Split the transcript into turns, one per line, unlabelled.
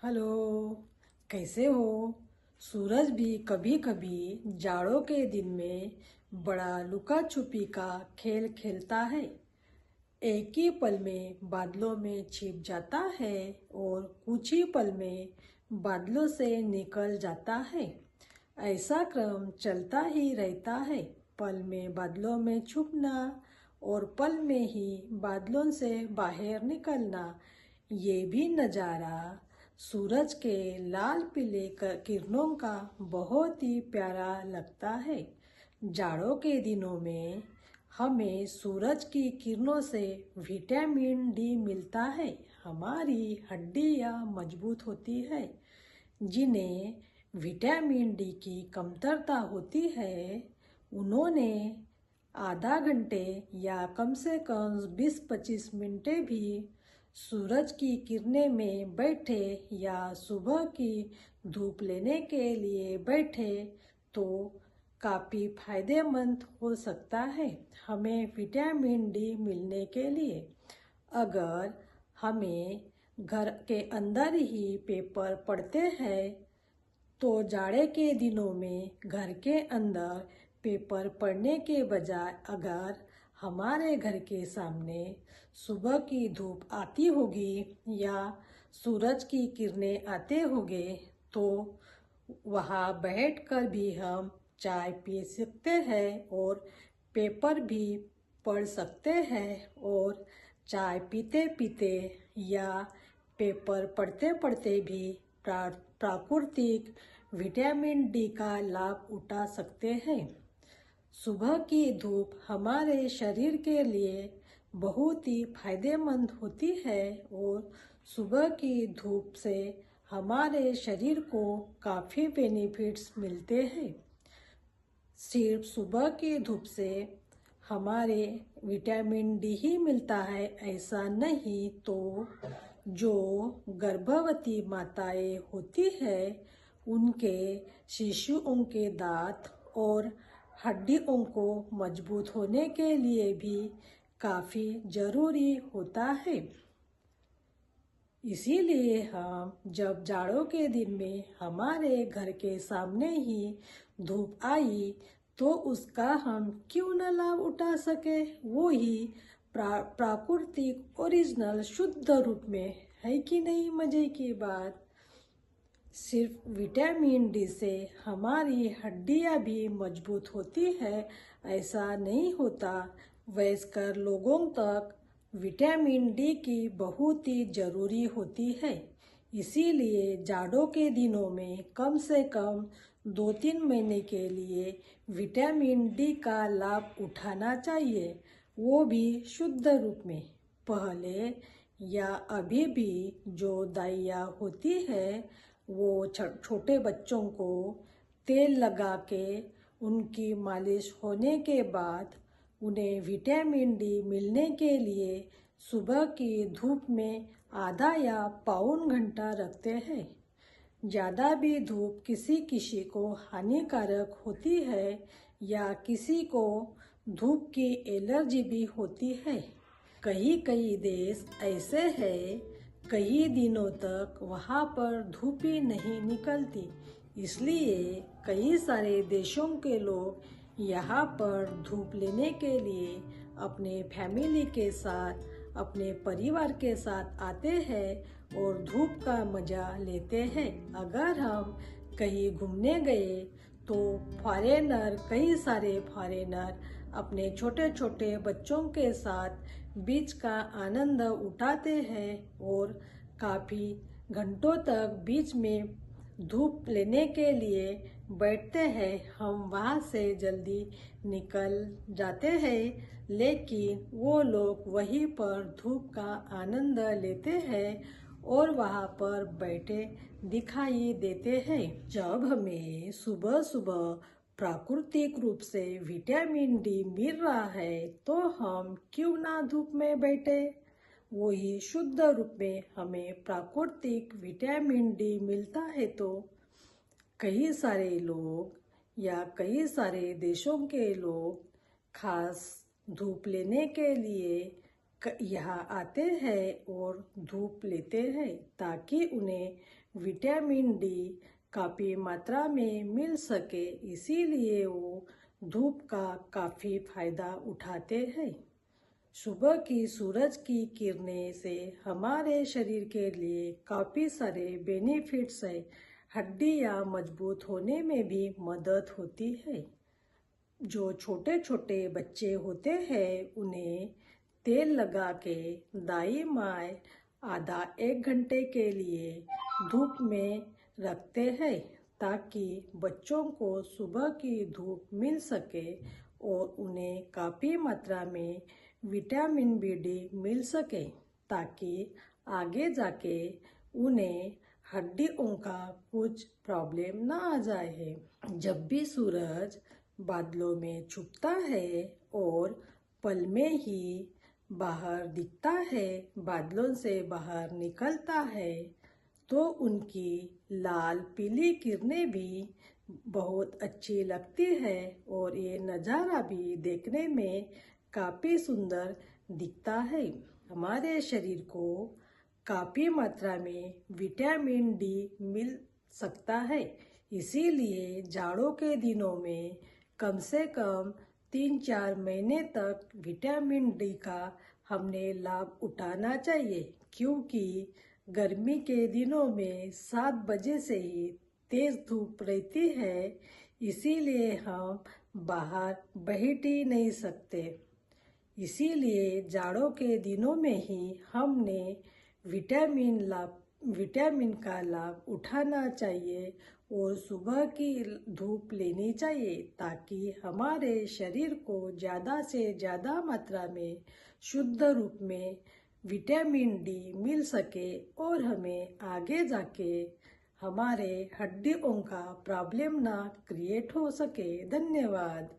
Hello. कैसे हो? सूरज भी कभी कभी जाड़ों के दिन में बड़ा लुका छुपी का खेल खेलता है। एक ही पल में बादलों में छिप जाता है और कुछ ही पल में बादलों से निकल जाता है। ऐसा क्रम चलता ही रहता है। पल में बादलों में छुपना और पल में ही बादलों से बाहर निकलना। ये भी नज़ारा सूरज के लाल पीले किरणों का बहुत ही प्यारा लगता है। जाड़ों के दिनों में हमें सूरज की किरणों से विटामिन डी मिलता है। हमारी हड्डियाँ मजबूत होती है। जिन्हें विटामिन डी की कमतरता होती है, उन्होंने आधा घंटे या कम से कम 20-25 मिनट भी सूरज की किरणें में बैठे या सुबह की धूप लेने के लिए बैठे तो काफ़ी फायदेमंद हो सकता है हमें विटामिन डी मिलने के लिए। अगर हमें घर के अंदर ही पेपर पढ़ते हैं तो जाड़े के दिनों में घर के अंदर पेपर पढ़ने के बजाय अगर हमारे घर के सामने सुबह की धूप आती होगी या सूरज की किरणें आते होंगे तो वहाँ बैठकर भी हम चाय पी सकते हैं और पेपर भी पढ़ सकते हैं और चाय पीते पीते या पेपर पढ़ते पढ़ते भी प्राकृतिक विटामिन डी का लाभ उठा सकते हैं। सुबह की धूप हमारे शरीर के लिए बहुत ही फायदेमंद होती है और सुबह की धूप से हमारे शरीर को काफ़ी बेनिफिट्स मिलते हैं। सिर्फ सुबह की धूप से हमारे विटामिन डी ही मिलता है ऐसा नहीं, तो जो गर्भवती माताएं होती है उनके शिशुओं के दांत और हड्डियों को मजबूत होने के लिए भी काफ़ी ज़रूरी होता है। इसीलिए हम जब जाड़ों के दिन में हमारे घर के सामने ही धूप आई तो उसका हम क्यों न लाभ उठा सके। वो ही प्राकृतिक ओरिजिनल शुद्ध रूप में है कि नहीं मज़े की बात। सिर्फ विटामिन डी से हमारी हड्डियां भी मजबूत होती है ऐसा नहीं होता, वयस्क लोगों तक विटामिन डी की बहुत ही ज़रूरी होती है। इसीलिए जाड़ों के दिनों में कम से कम 2-3 महीने के लिए विटामिन डी का लाभ उठाना चाहिए, वो भी शुद्ध रूप में। पहले या अभी भी जो दाइयाँ होती है वो छोटे बच्चों को तेल लगा के उनकी मालिश होने के बाद उन्हें विटामिन डी मिलने के लिए सुबह की धूप में आधा या पौन घंटा रखते हैं। ज़्यादा भी धूप किसी किसी को हानिकारक होती है या किसी को धूप की एलर्जी भी होती है। कई देश ऐसे हैं कई दिनों तक वहाँ पर धूप ही नहीं निकलती, इसलिए कई सारे देशों के लोग यहाँ पर धूप लेने के लिए अपने फैमिली के साथ अपने परिवार के साथ आते हैं और धूप का मज़ा लेते हैं। अगर हम कहीं घूमने गए तो कई सारे फॉरेनर अपने छोटे छोटे बच्चों के साथ बीच का आनंद उठाते हैं और काफ़ी घंटों तक बीच में धूप लेने के लिए बैठते हैं। हम वहाँ से जल्दी निकल जाते हैं लेकिन वो लोग वहीं पर धूप का आनंद लेते हैं और वहाँ पर बैठे दिखाई देते हैं। जब हमें सुबह सुबह प्राकृतिक रूप से विटामिन डी मिल रहा है तो हम क्यों ना धूप में बैठे। वही शुद्ध रूप में हमें प्राकृतिक विटामिन डी मिलता है तो कई सारे लोग या कई सारे देशों के लोग खास धूप लेने के लिए यहाँ आते हैं और धूप लेते हैं ताकि उन्हें विटामिन डी काफ़ी मात्रा में मिल सके, इसीलिए वो धूप का काफ़ी फायदा उठाते हैं। सुबह की सूरज की किरणें से हमारे शरीर के लिए काफ़ी सारे बेनिफिट्स है। हड्डियाँ मजबूत होने में भी मदद होती है। जो छोटे छोटे बच्चे होते हैं उन्हें तेल लगा के दाई माँ आधा एक घंटे के लिए धूप में रखते हैं ताकि बच्चों को सुबह की धूप मिल सके और उन्हें काफ़ी मात्रा में विटामिन बी मिल सके, ताकि आगे जाके उन्हें हड्डियों का कुछ प्रॉब्लम ना आ जाए। जब भी सूरज बादलों में छुपता है और पल में ही बाहर दिखता है, बादलों से बाहर निकलता है, तो उनकी लाल पीली किरणें भी बहुत अच्छी लगती है और ये नज़ारा भी देखने में काफ़ी सुंदर दिखता है। हमारे शरीर को काफ़ी मात्रा में विटामिन डी मिल सकता है, इसीलिए जाड़ों के दिनों में कम से कम 3-4 महीने तक विटामिन डी का हमने लाभ उठाना चाहिए, क्योंकि गर्मी के दिनों में 7 बजे से ही तेज़ धूप रहती है, इसीलिए हम बाहर बैठ ही नहीं सकते। इसीलिए जाड़ों के दिनों में ही हमने विटामिन का लाभ उठाना चाहिए और सुबह की धूप लेनी चाहिए, ताकि हमारे शरीर को ज़्यादा से ज़्यादा मात्रा में शुद्ध रूप में विटामिन डी मिल सके और हमें आगे जाके हमारे हड्डियों का प्रॉब्लम ना क्रिएट हो सके। धन्यवाद।